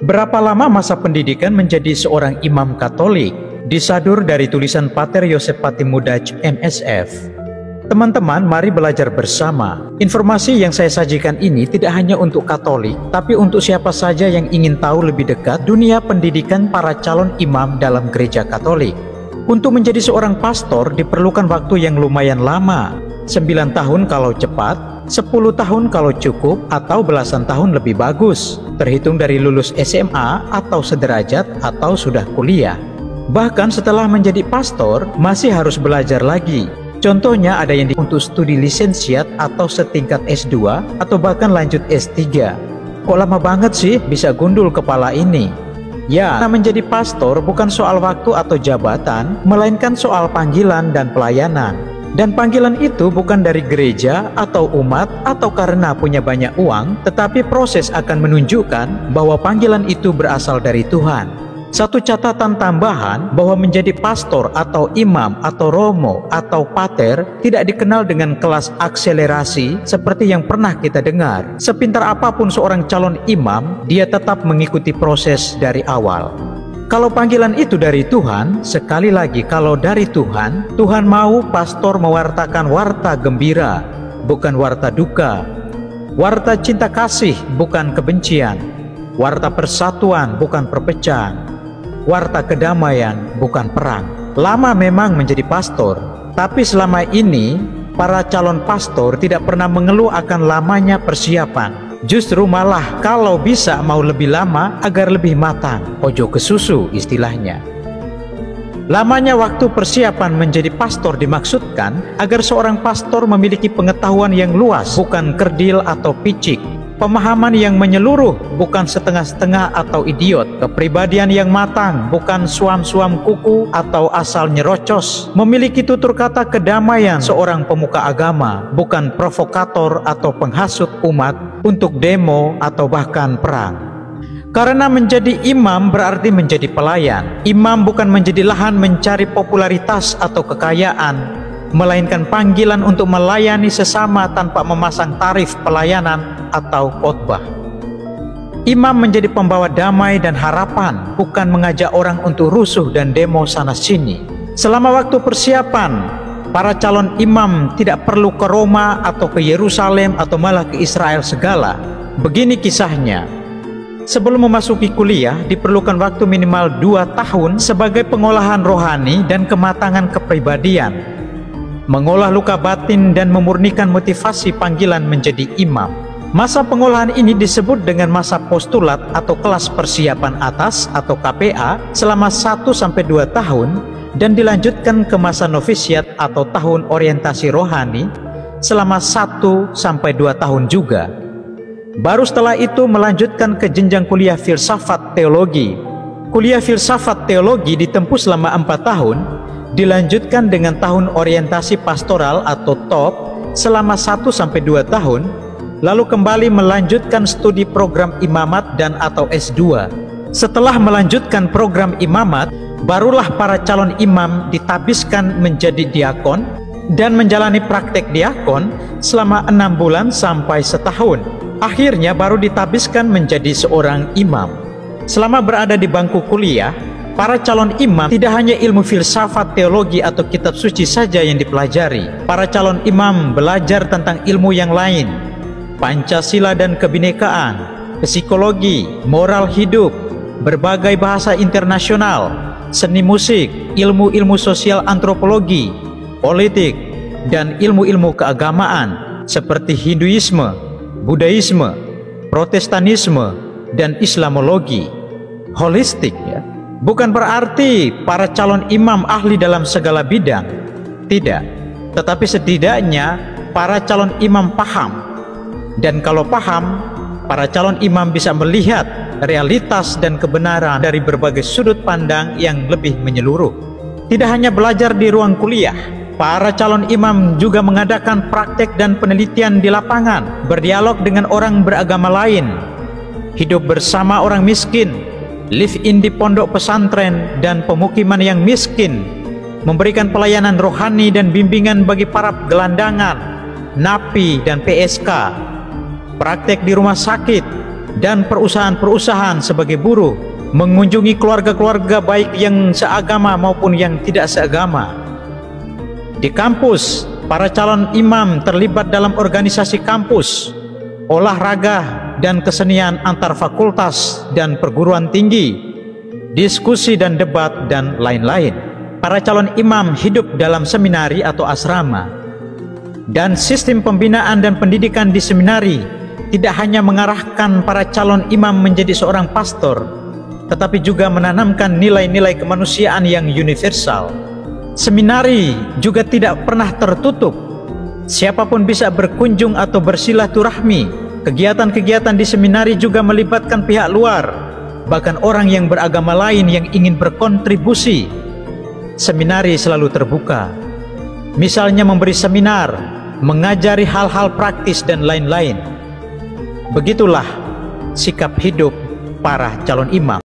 Berapa lama masa pendidikan menjadi seorang imam Katolik? Disadur dari tulisan Pater Yosef Patimudaj, MSF. Teman-teman, mari belajar bersama. Informasi yang saya sajikan ini tidak hanya untuk Katolik, tapi untuk siapa saja yang ingin tahu lebih dekat dunia pendidikan para calon imam dalam gereja Katolik. Untuk menjadi seorang pastor diperlukan waktu yang lumayan lama. 9 tahun kalau cepat, 10 tahun kalau cukup, atau belasan tahun lebih bagus, terhitung dari lulus SMA atau sederajat atau sudah kuliah. Bahkan setelah menjadi pastor, masih harus belajar lagi. Contohnya ada yang untuk studi lisensiat atau setingkat S2 atau bahkan lanjut S3. Kok lama banget sih bisa gundul kepala ini? Ya, menjadi pastor bukan soal waktu atau jabatan, melainkan soal panggilan dan pelayanan. Dan panggilan itu bukan dari gereja atau umat atau karena punya banyak uang, tetapi proses akan menunjukkan bahwa panggilan itu berasal dari Tuhan. Satu catatan tambahan bahwa menjadi pastor atau imam atau romo atau pater tidak dikenal dengan kelas akselerasi seperti yang pernah kita dengar. Sepintar apapun seorang calon imam, dia tetap mengikuti proses dari awal. Kalau panggilan itu dari Tuhan, sekali lagi kalau dari Tuhan, Tuhan mau pastor mewartakan warta gembira, bukan warta duka. Warta cinta kasih, bukan kebencian. Warta persatuan, bukan perpecahan. Warta kedamaian, bukan perang. Lama memang menjadi pastor, tapi selama ini para calon pastor tidak pernah mengeluh akan lamanya persiapan. Justru malah kalau bisa mau lebih lama agar lebih matang, ojo ke susu istilahnya. Lamanya waktu persiapan menjadi pastor dimaksudkan agar seorang pastor memiliki pengetahuan yang luas, bukan kerdil atau picik. Pemahaman yang menyeluruh, bukan setengah-setengah atau idiot. Kepribadian yang matang, bukan suam-suam kuku atau asal nyerocos. Memiliki tutur kata kedamaian, seorang pemuka agama, bukan provokator atau penghasut umat untuk demo atau bahkan perang. Karena menjadi imam berarti menjadi pelayan. Imam bukan menjadi lahan mencari popularitas atau kekayaan, melainkan panggilan untuk melayani sesama tanpa memasang tarif pelayanan atau khotbah. Imam menjadi pembawa damai dan harapan, bukan mengajak orang untuk rusuh dan demo sana-sini. Selama waktu persiapan, para calon imam tidak perlu ke Roma atau ke Yerusalem atau malah ke Israel segala. Begini kisahnya. Sebelum memasuki kuliah, diperlukan waktu minimal 2 tahun sebagai pengolahan rohani dan kematangan kepribadian, mengolah luka batin dan memurnikan motivasi panggilan menjadi imam. Masa pengolahan ini disebut dengan masa postulat atau kelas persiapan atas atau KPA selama 1-2 tahun dan dilanjutkan ke masa novisiat atau tahun orientasi rohani selama 1-2 tahun juga. Baru setelah itu melanjutkan ke jenjang kuliah filsafat teologi. Kuliah filsafat teologi ditempuh selama 4 tahun, dilanjutkan dengan tahun orientasi pastoral atau TOP selama 1-2 tahun, lalu kembali melanjutkan studi program imamat dan atau S2. Setelah melanjutkan program imamat, barulah para calon imam ditabiskan menjadi diakon dan menjalani praktek diakon selama 6 bulan sampai setahun. Akhirnya baru ditabiskan menjadi seorang imam. Selama berada di bangku kuliah, para calon imam tidak hanya ilmu filsafat teologi atau kitab suci saja yang dipelajari. Para calon imam belajar tentang ilmu yang lain, Pancasila dan kebinekaan, psikologi, moral hidup, berbagai bahasa internasional, seni musik, ilmu-ilmu sosial antropologi, politik, dan ilmu-ilmu keagamaan seperti Hinduisme, Budaisme, Protestanisme, dan Islamologi. Holistik ya. Bukan berarti para calon imam ahli dalam segala bidang, tidak. Tetapi setidaknya para calon imam paham. Dan kalau paham, para calon imam bisa melihat realitas dan kebenaran dari berbagai sudut pandang yang lebih menyeluruh. Tidak hanya belajar di ruang kuliah, para calon imam juga mengadakan praktek dan penelitian di lapangan, berdialog dengan orang beragama lain, hidup bersama orang miskin, live in di pondok pesantren dan pemukiman yang miskin, memberikan pelayanan rohani dan bimbingan bagi para gelandangan, napi dan PSK, praktek di rumah sakit, dan perusahaan-perusahaan sebagai buruh, mengunjungi keluarga-keluarga baik yang seagama maupun yang tidak seagama. Di kampus, para calon imam terlibat dalam organisasi kampus, olahraga dan kesenian antar fakultas dan perguruan tinggi, diskusi dan debat, dan lain-lain. Para calon imam hidup dalam seminari atau asrama. Dan sistem pembinaan dan pendidikan di seminari tidak hanya mengarahkan para calon imam menjadi seorang pastor, tetapi juga menanamkan nilai-nilai kemanusiaan yang universal. Seminari juga tidak pernah tertutup. Siapapun bisa berkunjung atau bersilaturahmi. Kegiatan-kegiatan di seminari juga melibatkan pihak luar, bahkan orang yang beragama lain yang ingin berkontribusi. Seminari selalu terbuka, misalnya memberi seminar, mengajari hal-hal praktis, dan lain-lain. Begitulah sikap hidup para calon imam.